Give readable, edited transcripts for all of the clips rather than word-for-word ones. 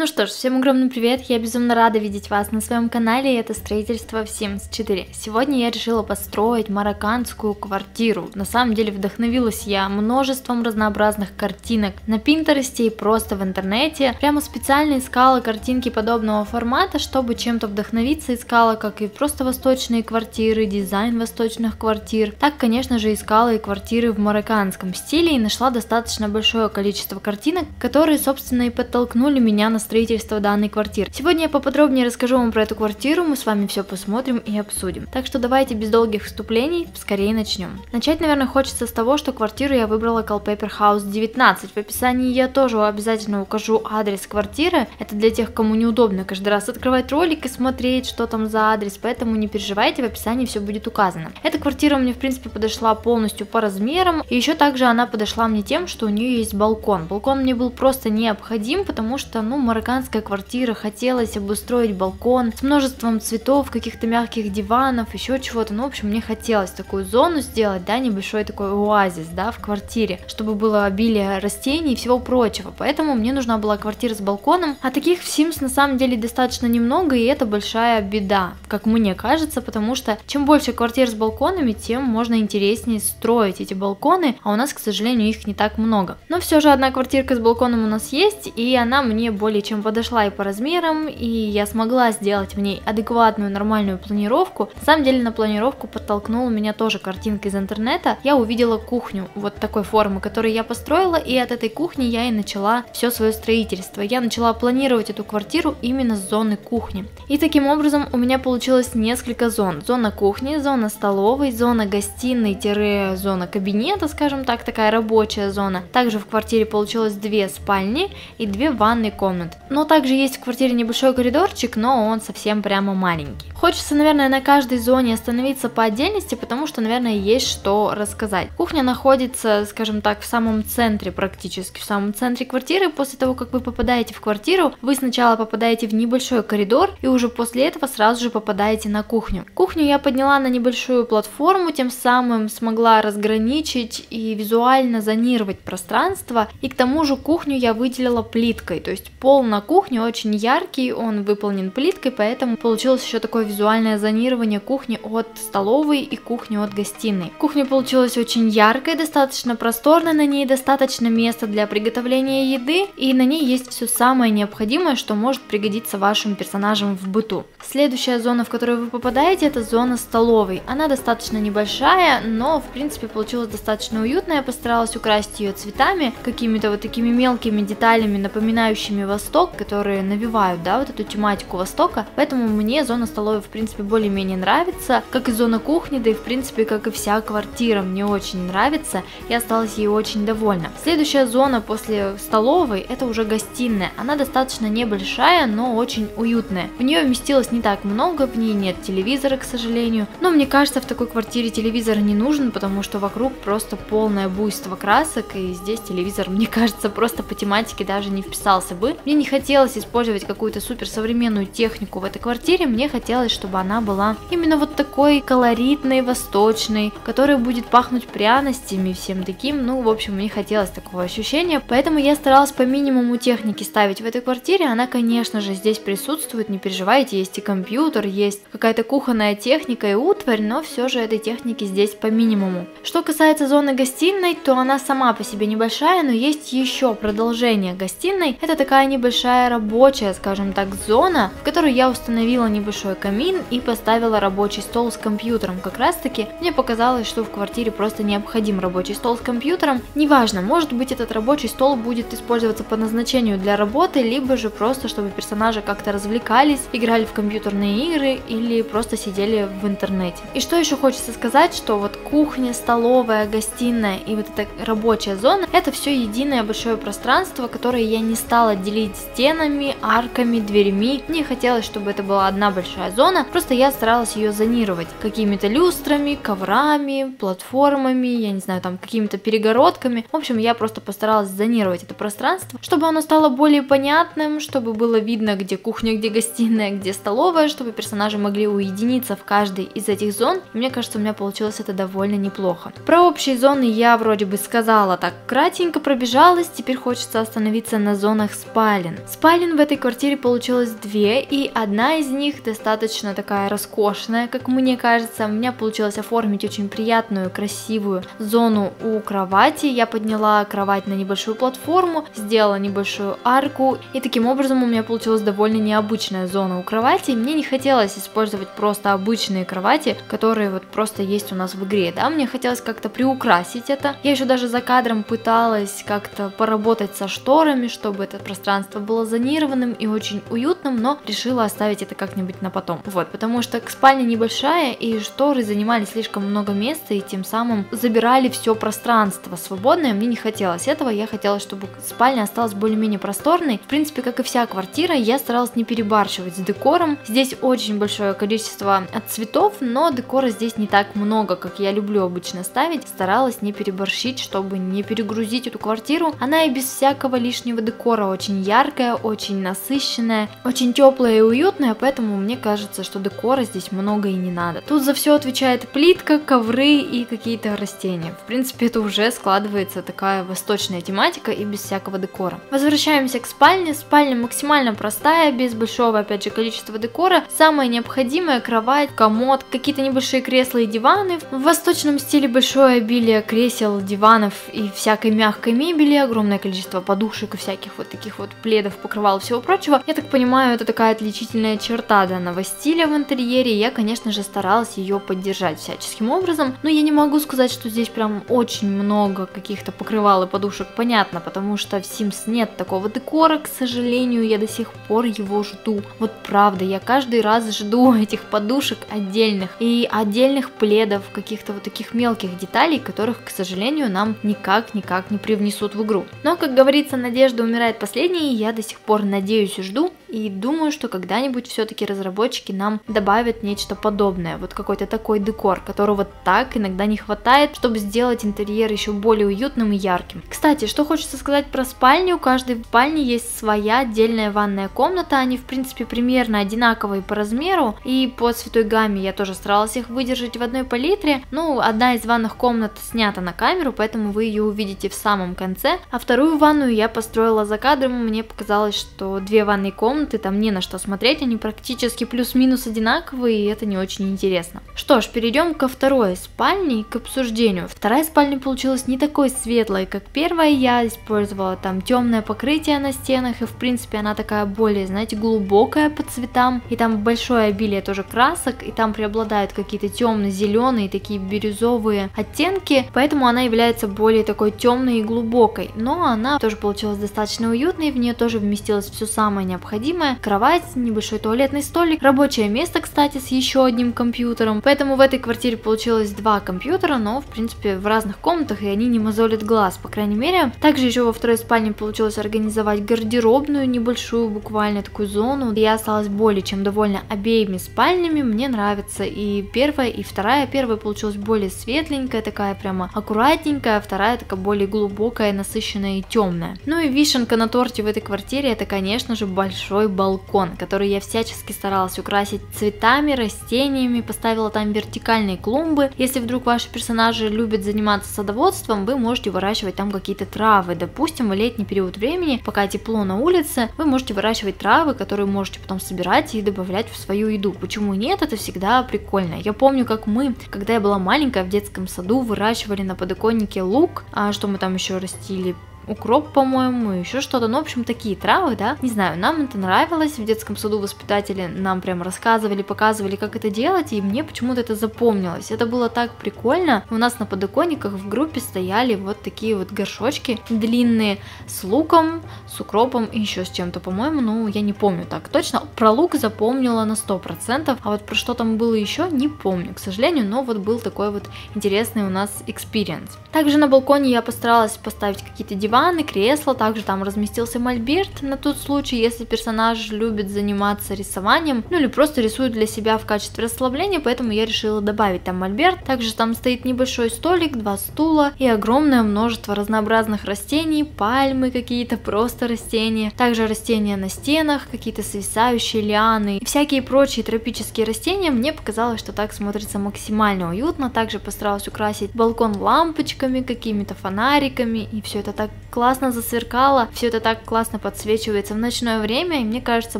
Ну что ж, всем огромный привет, я безумно рада видеть вас на своем канале, и это строительство в Sims 4. Сегодня я решила построить марокканскую квартиру. На самом деле вдохновилась я множеством разнообразных картинок на Пинтересте и просто в интернете. Прямо специально искала картинки подобного формата, чтобы чем-то вдохновиться, искала как и просто восточные квартиры, дизайн восточных квартир, так, конечно же, искала и квартиры в марокканском стиле и нашла достаточно большое количество картинок, которые, собственно, и подтолкнули меня на строительство данной квартиры. Сегодня я поподробнее расскажу вам про эту квартиру, мы с вами все посмотрим и обсудим. Так что давайте без долгих вступлений скорее начнем. Начать, наверное, хочется с того, что квартиру я выбрала Culpeper House 19. В описании я тоже обязательно укажу адрес квартиры. Это для тех, кому неудобно каждый раз открывать ролик и смотреть, что там за адрес, поэтому не переживайте, в описании все будет указано. Эта квартира мне, в принципе, подошла полностью по размерам, и еще также она подошла мне тем, что у нее есть балкон. Балкон мне был просто необходим, потому что, марокканская квартира, хотелось обустроить балкон с множеством цветов, каких-то мягких диванов, еще чего-то. В общем, мне хотелось такую зону сделать, да, небольшой такой оазис, да, в квартире, чтобы было обилие растений и всего прочего. Поэтому мне нужна была квартира с балконом, а таких в Sims на самом деле достаточно немного, и это большая беда, как мне кажется, потому что чем больше квартир с балконами, тем можно интереснее строить эти балконы, а у нас, к сожалению, их не так много. Но все же одна квартирка с балконом у нас есть, и она мне более чем подошла и по размерам, и я смогла сделать в ней адекватную нормальную планировку. На самом деле на планировку подтолкнула меня тоже картинка из интернета. Я увидела кухню вот такой формы, которую я построила, и от этой кухни я и начала все свое строительство. Я начала планировать эту квартиру именно с зоны кухни. И таким образом у меня получилось несколько зон. Зона кухни, зона столовой, зона гостиной-зона кабинета, скажем так, такая рабочая зона. Также в квартире получилось 2 спальни и 2 ванной комнаты. Но также есть в квартире небольшой коридорчик, но он совсем прямо маленький. Хочется, наверное, на каждой зоне остановиться по отдельности, потому что, наверное, есть что рассказать. Кухня находится, скажем так, в самом центре, практически в самом центре квартиры. После того, как вы попадаете в квартиру, вы сначала попадаете в небольшой коридор, и уже после этого сразу же попадаете на кухню. Кухню я подняла на небольшую платформу, тем самым смогла разграничить и визуально зонировать пространство, и к тому же кухню я выделила плиткой, то есть пол на кухне очень яркий, он выполнен плиткой, поэтому получилось еще такое визуальное зонирование кухни от столовой и кухни от гостиной. Кухня получилась очень яркой, достаточно просторной, на ней достаточно места для приготовления еды, и на ней есть все самое необходимое, что может пригодиться вашим персонажам в быту. Следующая зона, в которую вы попадаете, это зона столовой. Она достаточно небольшая, но в принципе получилась достаточно уютная. Я постаралась украсить ее цветами, какими-то вот такими мелкими деталями, напоминающими Восток, которые навевают, да, вот эту тематику Востока. Поэтому мне зона столовой в принципе более-менее нравится, как и зона кухни, да и в принципе как и вся квартира мне очень нравится. Я осталась ей очень довольна. Следующая зона после столовой это уже гостиная. Она достаточно небольшая, но очень уютная. В нее вместилось не так много, в ней нет телевизора, к сожалению. Но мне кажется, в такой квартире телевизор не нужен, потому что вокруг просто полное буйство красок, и здесь телевизор, мне кажется, просто по тематике даже не вписался бы. Мне не хотелось использовать какую-то суперсовременную технику в этой квартире, мне хотелось, чтобы она была именно вот такой колоритной, восточной, которая будет пахнуть пряностями, всем таким. В общем, мне хотелось такого ощущения, поэтому я старалась по минимуму техники ставить в этой квартире. Она, конечно же, здесь присутствует, не переживайте, есть и компьютер, есть какая-то кухонная техника и утварь, но все же этой техники здесь по минимуму. Что касается зоны гостиной, то она сама по себе небольшая, но есть еще продолжение гостиной. Это такая небольшая рабочая, скажем так, зона, в которой я установила небольшой камин и поставила рабочий стол с компьютером. Как раз таки мне показалось, что в квартире просто необходим рабочий стол с компьютером. Неважно, может быть этот рабочий стол будет использоваться по назначению для работы, либо же просто чтобы персонажи как-то развлекались, играли в компьютерные игры или просто сидели в интернете. И что еще хочется сказать, что вот кухня, столовая, гостиная и вот эта рабочая зона, это все единое большое пространство, которое я не стала делить стенами, арками, дверями. Мне хотелось, чтобы это была одна большая зона, просто я старалась ее зонировать какими-то люстрами, коврами, платформами, я не знаю, там какими-то перегородками. В общем, я просто постаралась зонировать это пространство, чтобы оно стало более понятным, чтобы было видно, где кухня, где гостиная, где столовая, чтобы персонажи могли уединиться в каждой из этих зон. И мне кажется, у меня получилось это довольно неплохо. Про общие зоны я вроде бы сказала, так кратенько пробежалась, теперь хочется остановиться на зонах спален. Спален в этой квартире получилось две, и одна из них достаточно такая роскошная, как мне кажется. У меня получилось оформить очень приятную, красивую зону у кровати. Я подняла кровать на небольшую платформу, сделала небольшую арку, и таким образом у меня получилась довольно необычная зона у кровати. Мне не хотелось использовать просто обычные кровати, которые вот просто есть у нас в игре, да, мне хотелось как-то приукрасить это. Я еще даже за кадром пыталась как-то поработать со шторами, чтобы это пространство было зонированным и очень уютным, но решила оставить это как-нибудь на потом. Вот, потому что спальня небольшая, и шторы занимали слишком много места, и тем самым забирали все пространство свободное. Мне не хотелось этого, я хотела, чтобы спальня осталась более-менее просторной. В принципе, как и вся квартира, я старалась не перебарщивать с декором. Здесь очень большое количество цветов, но декора здесь не так много, как я люблю обычно ставить. Старалась не переборщить, чтобы не перегрузить эту квартиру. Она и без всякого лишнего декора очень яркая, очень насыщенная, очень теплая и уютная, поэтому мне кажется, что декора здесь много и не надо. Тут за все отвечает плитка, ковры и какие-то растения. В принципе, это уже складывается такая восточная тематика и без всякого декора. Возвращаемся к спальне. Спальня максимально простая, без большого, опять же, количества декора. Самое необходимое: кровать, комод, какие-то небольшие кресла и диваны. В восточном стиле большое обилие кресел, диванов и всякой мягкой мебели, огромное количество подушек и всяких вот таких вот пледов, покрывал, всего прочего. Я так понимаю, это такая отличительная черта данного стиля в интерьере, и я, конечно же, старалась ее поддержать всяческим образом, но я не могу сказать, что здесь прям очень много каких-то покрывал и подушек, понятно, потому что в Sims нет такого декора, к сожалению, я до сих пор его жду. Вот правда, я каждый раз жду этих подушек отдельных и отдельных пледов, каких-то вот таких мелких деталей, которых, к сожалению, нам никак не привнесут в игру. Но, как говорится, надежда умирает последней, и я до сих пор надеюсь и жду, и думаю, что когда-нибудь все-таки разработчики нам добавят нечто подобное, вот какой-то такой декор, которого так иногда не хватает, чтобы сделать интерьер еще более уютным и ярким. Кстати, что хочется сказать про спальню: у каждой спальни есть своя отдельная ванная комната, они в принципе примерно одинаковые по размеру, и по цветовой гамме я тоже старалась их выдержать в одной палитре. Ну, одна из ванных комнат снята на камеру, поэтому вы ее увидите в самом конце, а вторую ванную я построила за кадром. Мне показалось, что две ванные комнаты, там не на что смотреть, они практически плюс-минус одинаковые, и это не очень интересно. Что ж, перейдем ко второй спальне и к обсуждению. Вторая спальня получилась не такой светлой, как первая. Я использовала там темное покрытие на стенах, и в принципе она такая более, знаете, глубокая по цветам, и там большое обилие тоже красок, и там преобладают какие-то темно-зеленые, такие бирюзовые оттенки, поэтому она является более такой темной и глубокой, но она тоже получилась достаточно уютной, в нее тоже вместилось все самое необходимое: кровать, небольшой туалетный столик, рабочее место, кстати, с еще одним компьютером, поэтому в этой квартире получилось два компьютера, но в принципе в разных комнатах, и они не мозолят глаз, по крайней мере. Также еще во второй спальне получилось организовать гардеробную, небольшую буквально такую зону. Я осталась более чем довольна обеими спальнями, мне нравится и первая, и вторая. Первая получилась более светленькая, такая прямо аккуратненькая, а вторая такая более глубокая, насыщенная и темная. Ну и вишенка на торте в этой квартире — это, конечно же, большой балкон, который я всячески старалась украсить цветами, растениями, поставила там вертикальные клумбы. Если вдруг ваши персонажи любят заниматься садоводством, вы можете выращивать там какие-то травы. Допустим, в летний период времени, пока тепло на улице, вы можете выращивать травы, которые можете потом собирать и добавлять в свою еду. Почему нет? Это всегда прикольно. Я помню, как мы, когда я была маленькая, в детском саду выращивали на подоконнике лук, а что мы там еще растили? Укроп, по-моему, еще что-то, ну, в общем, такие травы, да, не знаю, нам это нравилось, в детском саду воспитатели нам прям рассказывали, показывали, как это делать, и мне почему-то это запомнилось, это было так прикольно. У нас на подоконниках в группе стояли вот такие вот горшочки длинные с луком, с укропом и еще с чем-то, по-моему, ну, я не помню так точно, про лук запомнила на 100%, а вот про что там было еще, не помню, к сожалению, но вот был такой вот интересный у нас экспириенс. Также на балконе я постаралась поставить какие-то диваны, кресла, также там разместился мольберт на тот случай, если персонаж любит заниматься рисованием, ну или просто рисует для себя в качестве расслабления, поэтому я решила добавить там мольберт. Также там стоит небольшой столик, два стула и огромное множество разнообразных растений, пальмы какие-то, просто растения, также растения на стенах, какие-то свисающие лианы и всякие прочие тропические растения. Мне показалось, что так смотрится максимально уютно. Также постаралась украсить балкон лампочками, какими-то фонариками, и все это так классно засверкало, все это так классно подсвечивается в ночное время, и мне кажется,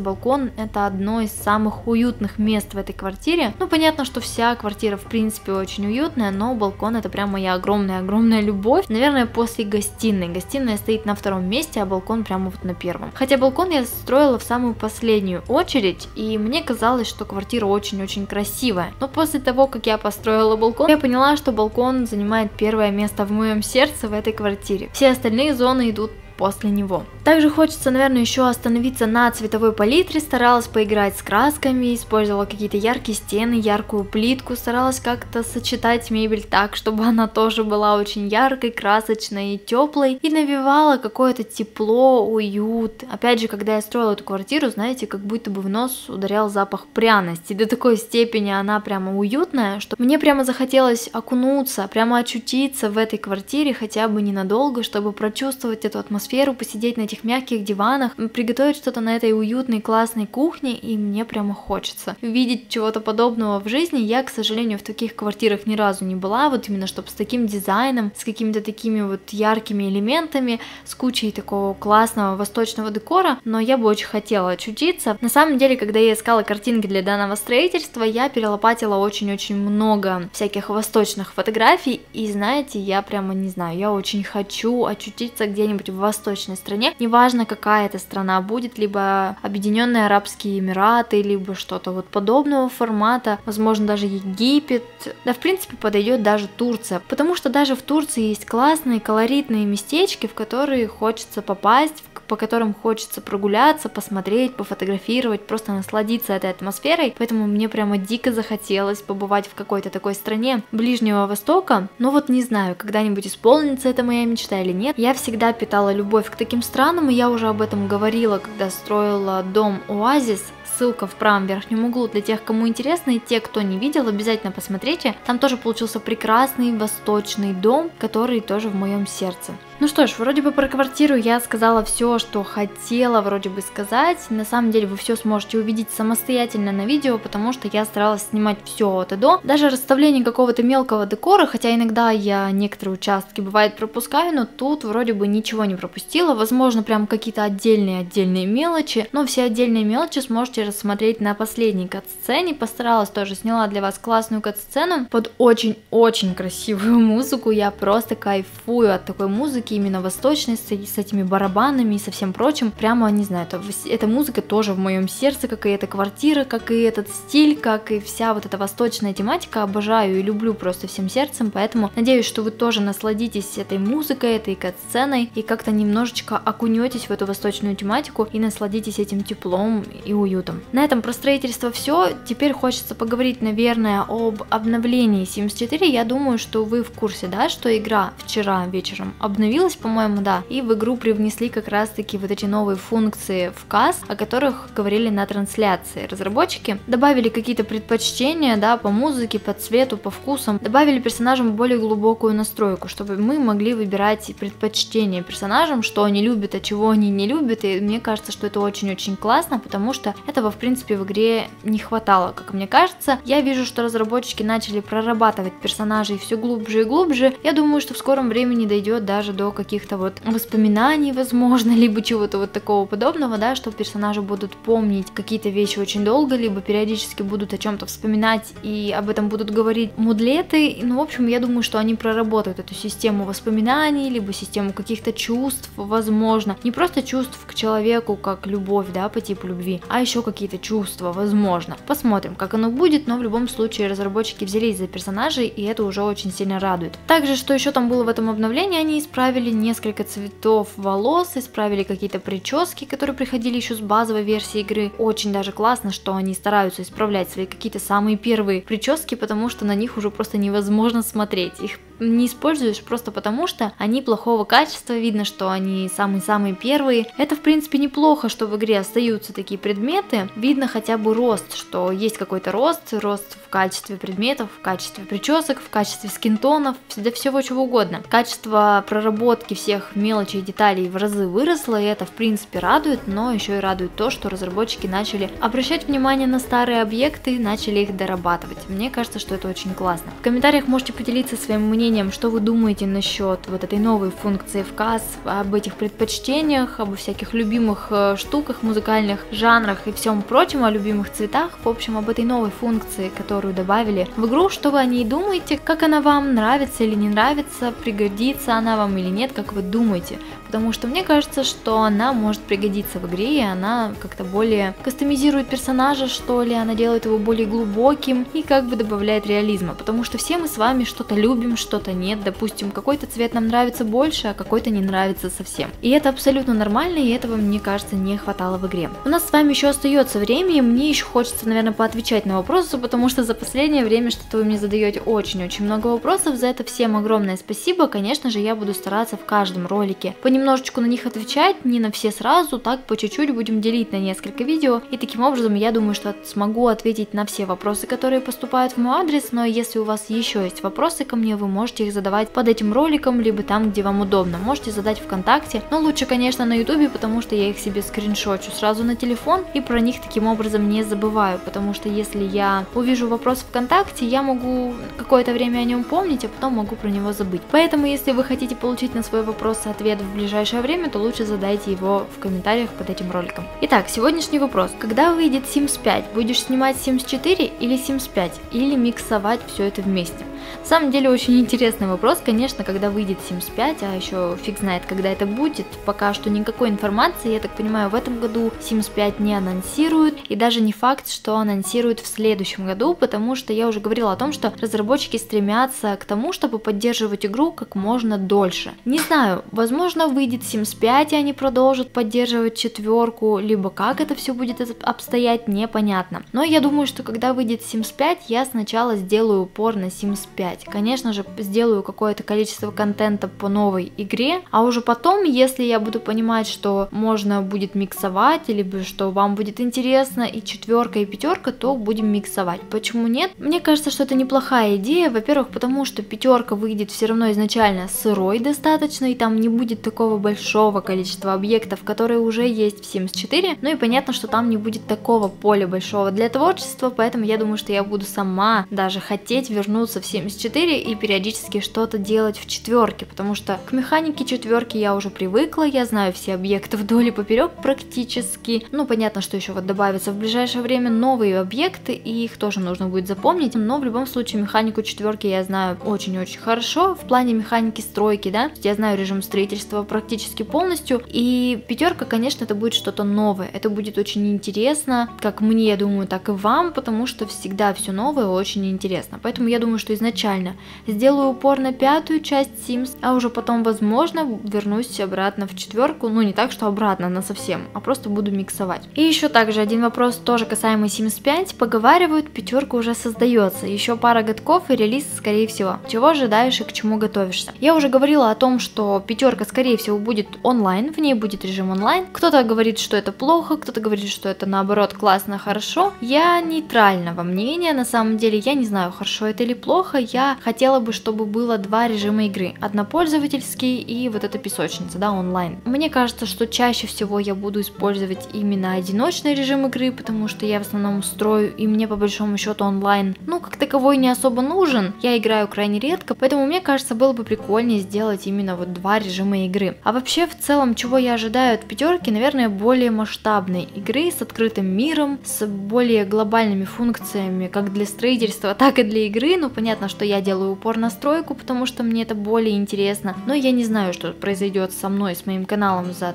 балкон это одно из самых уютных мест в этой квартире. Ну, понятно, что вся квартира в принципе очень уютная, но балкон это прям моя огромная любовь. Наверное, после гостиной. Гостиная стоит на втором месте, а балкон прямо вот на первом. Хотя балкон я строила в самую последнюю очередь, и мне казалось, что квартира очень-очень красивая. Но после того, как я построила балкон, я поняла, что балкон занимает первое место в моем сердце в этой квартире. Все остальные зоны идут после него. Также хочется, наверное, еще остановиться на цветовой палитре. Старалась поиграть с красками, использовала какие-то яркие стены, яркую плитку, старалась как-то сочетать мебель так, чтобы она тоже была очень яркой, красочной и теплой, и навевала какое-то тепло, уют. Опять же, когда я строила эту квартиру, знаете, как будто бы в нос ударял запах пряности. До такой степени она прямо уютная, что мне прямо захотелось окунуться, прямо очутиться в этой квартире хотя бы ненадолго, чтобы прочувствовать эту атмосферу, посидеть на этих мягких диванах, приготовить что-то на этой уютной, классной кухне, и мне прямо хочется видеть чего-то подобного в жизни. Я, к сожалению, в таких квартирах ни разу не была, вот именно чтобы с таким дизайном, с какими-то такими вот яркими элементами, с кучей такого классного восточного декора, но я бы очень хотела очутиться. На самом деле, когда я искала картинки для данного строительства, я перелопатила очень-очень много всяких восточных фотографий, и знаете, я прямо не знаю, я очень хочу очутиться где-нибудь в восточной стране, неважно какая это страна будет, либо Объединенные Арабские Эмираты, либо что-то вот подобного формата, возможно даже Египет, да в принципе подойдет даже Турция, потому что даже в Турции есть классные колоритные местечки, в которые хочется попасть, по которым хочется прогуляться, посмотреть, пофотографировать, просто насладиться этой атмосферой, поэтому мне прямо дико захотелось побывать в какой-то такой стране Ближнего Востока, но вот не знаю, когда-нибудь исполнится эта моя мечта или нет. Я всегда питала любовь к таким странам, и я уже об этом говорила, когда строила дом Оазис. Ссылка в правом верхнем углу для тех, кому интересно, и те, кто не видел, обязательно посмотрите. Там тоже получился прекрасный восточный дом, который тоже в моем сердце. Ну что ж, вроде бы про квартиру я сказала все, что хотела вроде бы сказать. На самом деле вы все сможете увидеть самостоятельно на видео, потому что я старалась снимать все от и до. Даже расставление какого-то мелкого декора, хотя иногда я некоторые участки бывает пропускаю, но тут вроде бы ничего не пропустила. Возможно, прям какие-то отдельные мелочи, но все отдельные мелочи сможете рассмотреть на последней кат-сцене. Постаралась тоже, сняла для вас классную кат-сцену под очень-очень красивую музыку. Я просто кайфую от такой музыки, именно восточной, с этими барабанами и со всем прочим. Прямо, не знаю, эта музыка тоже в моем сердце, как и эта квартира, как и этот стиль, как и вся вот эта восточная тематика. Обожаю и люблю просто всем сердцем, поэтому надеюсь, что вы тоже насладитесь этой музыкой, этой кат-сценой и как-то немножечко окунетесь в эту восточную тематику и насладитесь этим теплом и уютом. На этом про строительство все. Теперь хочется поговорить, наверное, об обновлении Sims 4. Я думаю, что вы в курсе, да, что игра вчера вечером обновилась, по-моему, да, и в игру привнесли как раз-таки вот эти новые функции в CAS, о которых говорили на трансляции. Разработчики добавили какие-то предпочтения, да, по музыке, по цвету, по вкусам, добавили персонажам более глубокую настройку, чтобы мы могли выбирать предпочтения персонажам, что они любят, а чего они не любят, и мне кажется, что это очень-очень классно, потому что этого, в принципе, в игре не хватало, как мне кажется. Я вижу, что разработчики начали прорабатывать персонажей все глубже и глубже. Я думаю, что в скором времени дойдет даже до каких-то вот воспоминаний, возможно, либо чего-то вот такого подобного, да, что персонажи будут помнить какие-то вещи очень долго, либо периодически будут о чем-то вспоминать и об этом будут говорить мудлеты. Ну, в общем, я думаю, что они проработают эту систему воспоминаний, либо систему каких-то чувств, возможно, не просто чувств к человеку, как любовь, да, по типу любви, а еще какие-то чувства, возможно. Посмотрим, как оно будет, но в любом случае разработчики взялись за персонажей, и это уже очень сильно радует. Также, что еще там было в этом обновлении, они исправили несколько цветов волос, исправили какие-то прически, которые приходили еще с базовой версии игры. Очень даже классно, что они стараются исправлять свои какие-то самые первые прически, потому что на них уже просто невозможно смотреть. Их не используешь просто потому, что они плохого качества, видно, что они самые-самые первые. Это, в принципе, неплохо, что в игре остаются такие предметы. Видно хотя бы рост, что есть какой-то рост в качестве предметов, в качестве причесок, в качестве скинтонов, да всего чего угодно. Качество проработки проработки всех мелочей и деталей в разы выросла, и это в принципе радует, но еще и радует то, что разработчики начали обращать внимание на старые объекты и начали их дорабатывать. Мне кажется, что это очень классно. В комментариях можете поделиться своим мнением, что вы думаете насчет вот этой новой функции FCAS, об этих предпочтениях, об всяких любимых штуках, музыкальных жанрах и всем прочем, о любимых цветах, в общем, об этой новой функции, которую добавили в игру, что вы о ней думаете, как она вам нравится или не нравится, пригодится она вам или нет, как вы думаете, потому что мне кажется, что она может пригодиться в игре, и она как-то более кастомизирует персонажа, что ли, она делает его более глубоким и как бы добавляет реализма, потому что все мы с вами что-то любим, что-то нет, допустим, какой-то цвет нам нравится больше, а какой-то не нравится совсем, и это абсолютно нормально, и этого, мне кажется, не хватало в игре. У нас с вами еще остается время, и мне еще хочется, наверное, поотвечать на вопросы, потому что за последнее время что-то вы мне задаете очень-очень много вопросов, за это всем огромное спасибо. Конечно же, я буду стараться в каждом ролике понемножечку на них отвечать, не на все сразу, так по чуть-чуть будем делить на несколько видео, и таким образом я думаю, что смогу ответить на все вопросы, которые поступают в мой адрес, но если у вас еще есть вопросы ко мне, вы можете их задавать под этим роликом, либо там, где вам удобно, можете задать ВКонтакте, но лучше, конечно, на ютубе, потому что я их себе скриншочу сразу на телефон и про них таким образом не забываю, потому что если я увижу вопрос ВКонтакте, я могу какое-то время о нем помнить, а потом могу про него забыть. Поэтому, если вы хотите получить на свой вопрос ответ в ближайшее время, то лучше задайте его в комментариях под этим роликом. Итак, сегодняшний вопрос. Когда выйдет Sims 5? Будешь снимать Sims 4 или Sims 5? Или миксовать все это вместе? На самом деле очень интересный вопрос, конечно, когда выйдет Sims 5, а еще фиг знает, когда это будет. Пока что никакой информации, я так понимаю, в этом году Sims 5 не анонсируют, и даже не факт, что анонсируют в следующем году, потому что я уже говорила о том, что разработчики стремятся к тому, чтобы поддерживать игру как можно дольше. Не знаю, возможно, выйдет Sims 5, и они продолжат поддерживать четверку, либо как это все будет обстоять, непонятно. Но я думаю, что когда выйдет Sims 5, я сначала сделаю упор на Sims 5. Конечно же, сделаю какое-то количество контента по новой игре, а уже потом, если я буду понимать, что можно будет миксовать, или что вам будет интересно и четверка, и пятерка, то будем миксовать. Почему нет? Мне кажется, что это неплохая идея. Во-первых, потому что пятерка выйдет все равно изначально сырой достаточно, и там не будет такого большого количества объектов, которые уже есть в Sims 4. Ну и понятно, что там не будет такого поля большого для творчества, поэтому я думаю, что я буду сама даже хотеть вернуться в Sims 4 и периодически что-то делать в четверке, потому что к механике четверки я уже привыкла, я знаю все объекты вдоль и поперек практически. Ну, понятно, что еще вот добавятся в ближайшее время новые объекты, и их тоже нужно будет запомнить, но в любом случае механику четверки я знаю очень-очень хорошо. В плане механики стройки, да, я знаю режим строительства практически полностью, и пятерка, конечно, это будет что-то новое, это будет очень интересно, как мне, я думаю, так и вам, потому что всегда все новое очень интересно, поэтому я думаю, что изначально сделаю упор на пятую часть Sims, а уже потом, возможно, вернусь обратно в четверку, ну не так, что обратно на совсем, а просто буду миксовать. И еще также один вопрос, тоже касаемый Sims 5, поговаривают, пятерка уже создается, еще пара годков и релиз, скорее всего. Чего ожидаешь и к чему готовишься? Я уже говорила о том, что пятерка, скорее всего, будет онлайн, в ней будет режим онлайн. Кто-то говорит, что это плохо, кто-то говорит, что это наоборот классно, хорошо. Я нейтрального мнения, на самом деле, я не знаю, хорошо это или плохо, я хотела бы, чтобы было два режима игры, однопользовательский и вот эта песочница, да, онлайн. Мне кажется, что чаще всего я буду использовать именно одиночный режим игры, потому что я в основном строю, и мне по большому счету онлайн, ну, как таковой не особо нужен, я играю крайне редко, поэтому мне кажется, было бы прикольнее сделать именно вот два режима игры. А вообще, в целом, чего я ожидаю от пятерки, наверное, более масштабной игры с открытым миром, с более глобальными функциями, как для строительства, так и для игры. Ну, понятно, что я делаю упор на стройку, потому что мне это более интересно, но я не знаю, что произойдет со мной, с моим каналом за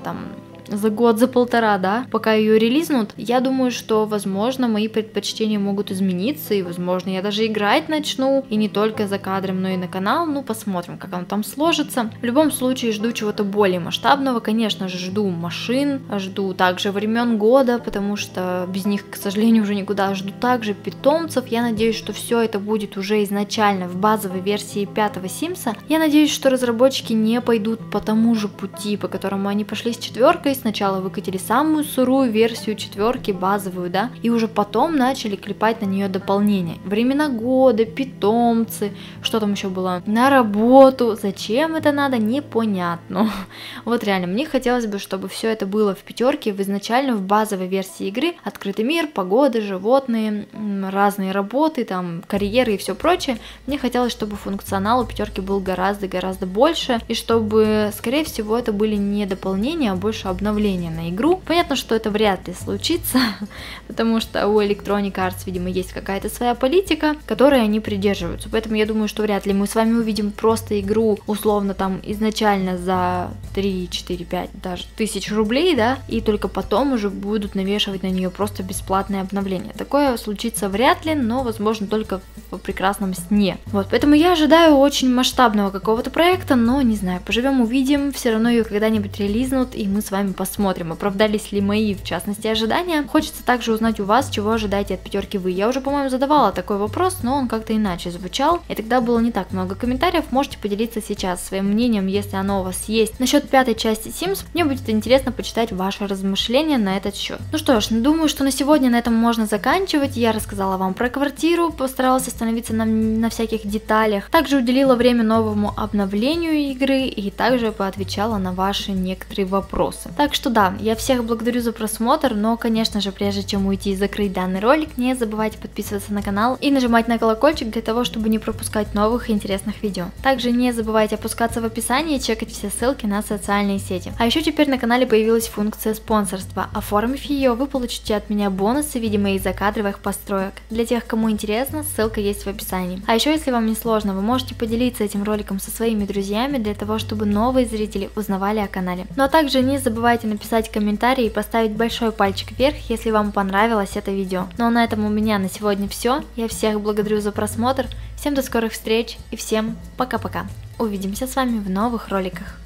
год, за полтора, да, пока ее релизнут. Я думаю, что, возможно, мои предпочтения могут измениться, и, возможно, я даже играть начну, и не только за кадром, но и на канал, ну, посмотрим, как оно там сложится. В любом случае, жду чего-то более масштабного, конечно же, жду машин, жду также времен года, потому что без них, к сожалению, уже никуда, жду также питомцев. Я надеюсь, что все это будет уже изначально в базовой версии 5-го Симса. Я надеюсь, что разработчики не пойдут по тому же пути, по которому они пошли с четверкой, сначала выкатили самую сырую версию 4, базовую, да, и уже потом начали клепать на нее дополнения. Времена года, питомцы, что там еще было, на работу. Зачем это надо, непонятно. Вот реально, мне хотелось бы, чтобы все это было в 5, изначально в базовой версии игры. Открытый мир, погода, животные, разные работы, там, карьеры и все прочее. Мне хотелось, чтобы функционал у 5 был гораздо больше, и чтобы, скорее всего, это были не дополнения, а больше обновления на игру. Понятно, что это вряд ли случится, потому что у Electronic Arts, видимо, есть какая-то своя политика, которой они придерживаются. Поэтому я думаю, что вряд ли мы с вами увидим просто игру, условно, там, изначально за 3, 4, 5 даже тысяч рублей, да, и только потом уже будут навешивать на нее просто бесплатное обновление. Такое случится вряд ли, но, возможно, только в прекрасном сне. Вот, поэтому я ожидаю очень масштабного какого-то проекта, но не знаю, поживем, увидим, все равно ее когда-нибудь релизнут, и мы с вами посмотрим, оправдались ли мои, в частности, ожидания. Хочется также узнать у вас, чего ожидаете от 5 вы. Я уже, по-моему, задавала такой вопрос, но он как-то иначе звучал, и тогда было не так много комментариев. Можете поделиться сейчас своим мнением, если оно у вас есть. Насчет 5 части Sims, мне будет интересно почитать ваши размышления на этот счет. Ну что ж, думаю, что на сегодня на этом можно заканчивать. Я рассказала вам про квартиру, постаралась остановиться на всяких деталях, также уделила время новому обновлению игры и также поотвечала на ваши некоторые вопросы. Так что да, я всех благодарю за просмотр, но, конечно же, прежде чем уйти и закрыть данный ролик, не забывайте подписываться на канал и нажимать на колокольчик для того, чтобы не пропускать новых и интересных видео. Также не забывайте опускаться в описании и чекать все ссылки на социальные сети. А еще теперь на канале появилась функция спонсорства. Оформив ее, вы получите от меня бонусы в виде моих закадровых построек. Для тех, кому интересно, ссылка есть в описании. А еще, если вам не сложно, вы можете поделиться этим роликом со своими друзьями для того, чтобы новые зрители узнавали о канале. Ну а также не забывайте написать комментарий и поставить большой пальчик вверх, если вам понравилось это видео. Ну а на этом у меня на сегодня все. Я всех благодарю за просмотр, всем до скорых встреч и всем пока-пока. Увидимся с вами в новых роликах.